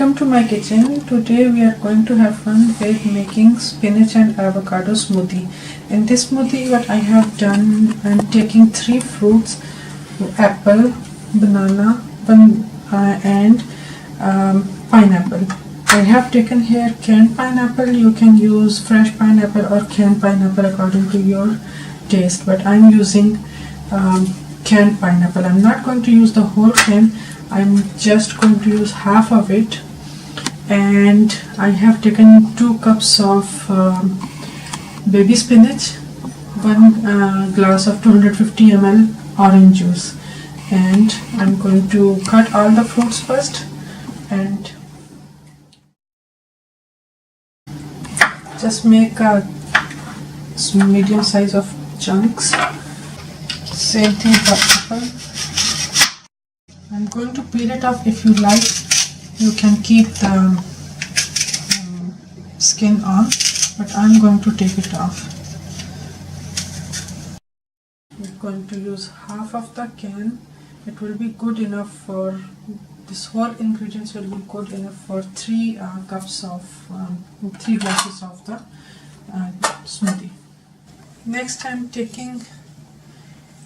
Welcome to my kitchen. Today we are going to have fun with making spinach and avocado smoothie. In this smoothie what I have done, I'm taking 3 fruits, apple, banana and pineapple. I have taken here canned pineapple. You can use fresh pineapple or canned pineapple according to your taste, but I'm using canned pineapple. I'm not going to use the whole can. I'm just going to use half of it, and I have taken 2 cups of baby spinach, 1 glass of 250 ml orange juice, and I'm going to cut all the fruits first and just make a medium size of chunks. Same thing for apple. I'm going to peel it off. If you like, you can keep the skin on, but I'm going to take it off. We're going to use half of the can. It will be good enough for this whole ingredients will be good enough for 3 cups of 3 glasses of the smoothie. Next, I'm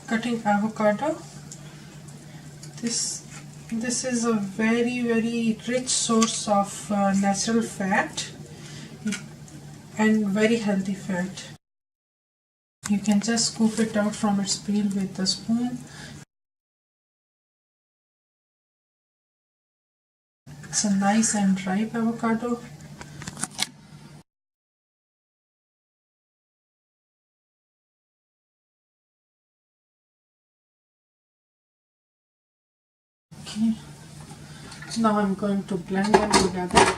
cutting avocado. This is a very rich source of natural fat and very healthy fat. You can just scoop it out from its peel with a spoon. It's a nice and ripe avocado. Okay, now I'm going to blend them together.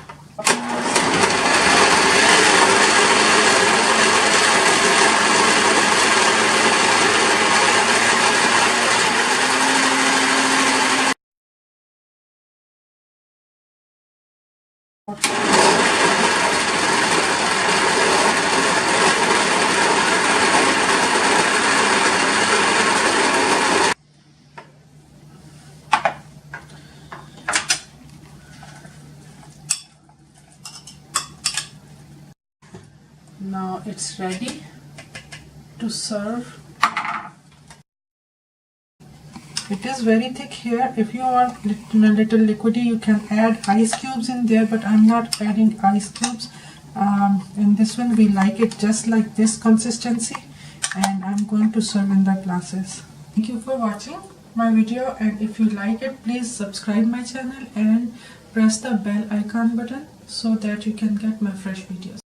Now it's ready to serve. It is very thick here. If you want a little liquidy, you can add ice cubes in there, but I'm not adding ice cubes. In this one we like it just like this consistency, and I'm going to serve in the glasses. Thank you for watching my video, and if you like it, please subscribe my channel and press the bell icon button so that you can get my fresh videos.